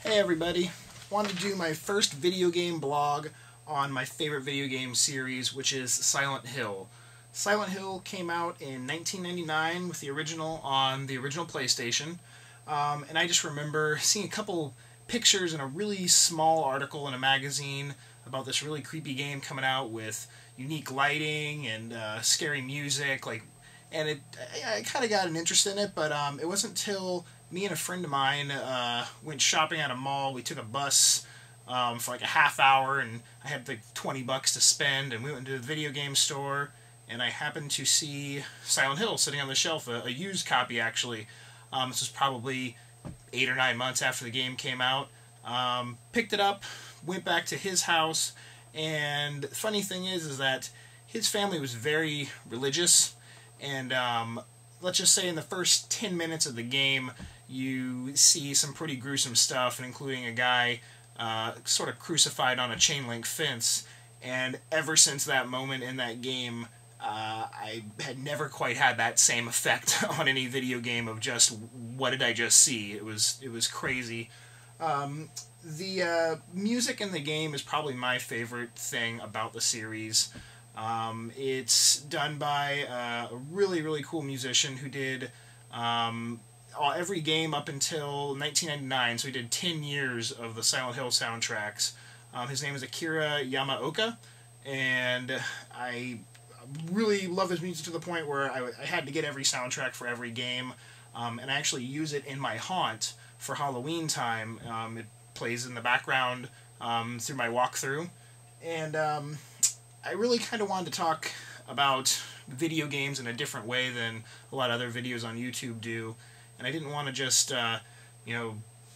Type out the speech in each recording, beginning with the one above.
Hey everybody, wanted to do my first video game blog on my favorite video game series, which is Silent Hill. Silent Hill came out in 1999 with the original on the original PlayStation, and I just remember seeing a couple pictures in a really small article in a magazine about this really creepy game coming out with unique lighting and scary music, and I kind of got an interest in it, but it wasn't until me and a friend of mine went shopping at a mall. We took a bus for like a half hour, and I had like $20 to spend, and we went to the video game store, and I happened to see Silent Hill sitting on the shelf, a used copy actually. This was probably 8 or 9 months after the game came out. Picked it up, went back to his house, and the funny thing is that his family was very religious, and let's just say in the first 10 minutes of the game you see some pretty gruesome stuff, including a guy sort of crucified on a chain link fence, and ever since that moment in that game I had never quite had that same effect on any video game of just, what did I just see? It was crazy. The music in the game is probably my favorite thing about the series. It's done by a really cool musician who did every game up until 1999, so he did 10 years of the Silent Hill soundtracks. His name is Akira Yamaoka, and I really love his music to the point where I had to get every soundtrack for every game, and I actually use it in my haunt for Halloween time. It plays in the background through my walkthrough, and I really kind of wanted to talk about video games in a different way than a lot of other videos on YouTube do, and I didn't want to just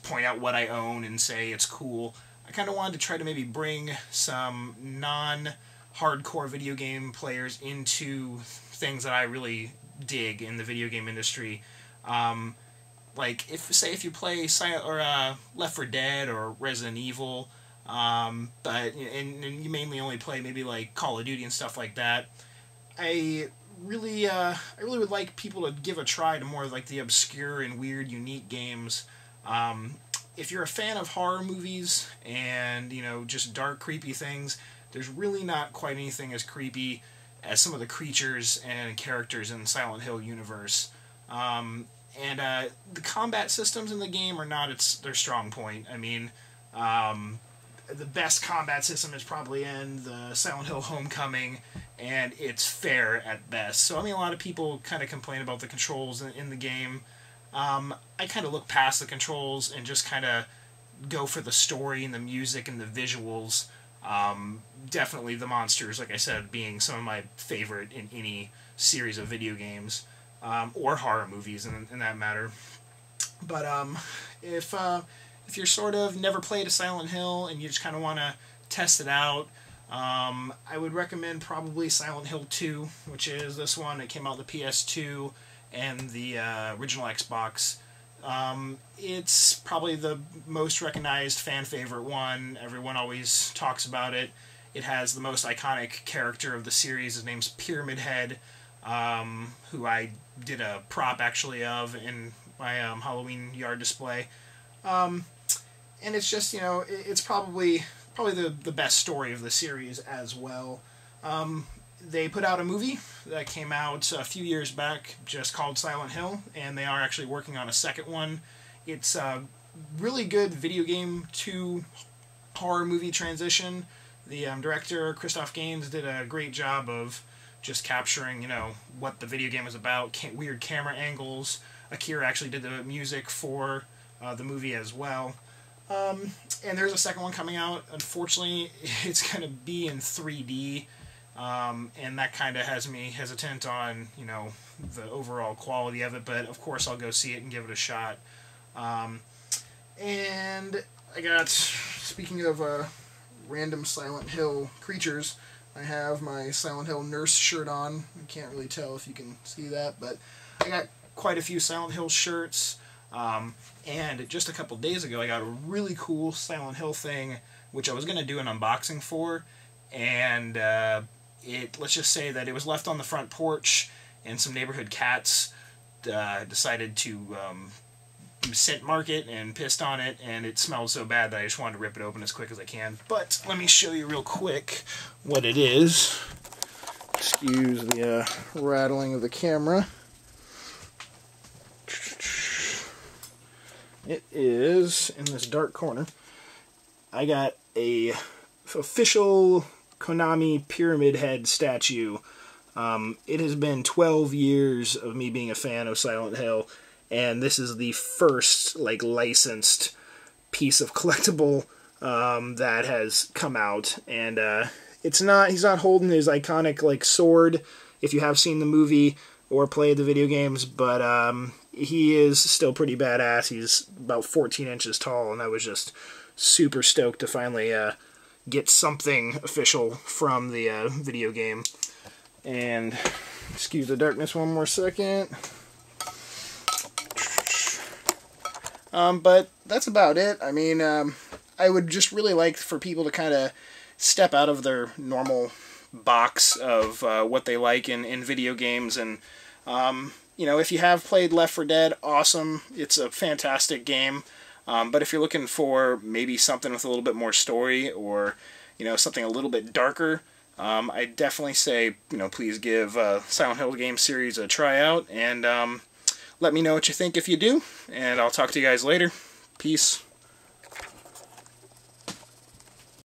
point out what I own and say it's cool. I kind of wanted to try to maybe bring some non-hardcore video game players into things that I really dig in the video game industry. Like if you play Left 4 Dead or Resident Evil, but you mainly only play maybe like Call of Duty and stuff like that, I really would like people to give a try to more like the obscure and weird, unique games. If you're a fan of horror movies and just dark, creepy things, there's really not quite anything as creepy as some of the creatures and characters in the Silent Hill universe. And the combat systems in the game are not their strong point. I mean, the best combat system is probably in the Silent Hill Homecoming, and it's fair at best. So, I mean, a lot of people kind of complain about the controls in the game. I kind of look past the controls and just kind of go for the story and the music and the visuals. Definitely the monsters, like I said, being some of my favorite in any series of video games, or horror movies in that matter. But if you're sort of never played a Silent Hill and you just kind of want to test it out, I would recommend probably Silent Hill 2, which is this one that came out on the PS2 and the original Xbox. It's probably the most recognized fan favorite one. Everyone always talks about it. It has the most iconic character of the series. His name's Pyramid Head, who I did a prop actually of in my Halloween yard display. And it's just, it's probably the best story of the series as well. They put out a movie that came out a few years back just called Silent Hill, and they are actually working on a second one. It's a really good video game to horror movie transition. The director, Christoph Gaines, did a great job of just capturing, what the video game is about, weird camera angles. Akira actually did the music for the movie as well. And there's a second one coming out. Unfortunately, it's going to be in 3D, and that kind of has me hesitant on, the overall quality of it, but of course I'll go see it and give it a shot. And I got, speaking of random Silent Hill creatures, I have my Silent Hill nurse shirt on. I can't really tell if you can see that, but I got quite a few Silent Hill shirts. And just a couple days ago I got a really cool Silent Hill thing, which I was going to do an unboxing for, and let's just say that it was left on the front porch, and some neighborhood cats decided to scent mark it and pissed on it, and it smelled so bad that I just wanted to rip it open as quick as I can. But let me show you real quick what it is. Excuse the rattling of the camera. It is in this dark corner. I got a official Konami Pyramid Head statue. It has been 12 years of me being a fan of Silent Hill, and this is the first like licensed piece of collectible that has come out. And he's not holding his iconic like sword if you have seen the movie or played the video games, but he is still pretty badass. He's about 14 inches tall, and I was just super stoked to finally get something official from the video game. And excuse the darkness one more second. But that's about it. I mean, I would just really like for people to kind of step out of their normal box of what they like in video games. And, you know, if you have played Left 4 Dead, awesome. It's a fantastic game. But if you're looking for maybe something with a little bit more story, or, you know, something a little bit darker, I definitely say, you know, please give Silent Hill game series a try out, and let me know what you think if you do, and I'll talk to you guys later. Peace.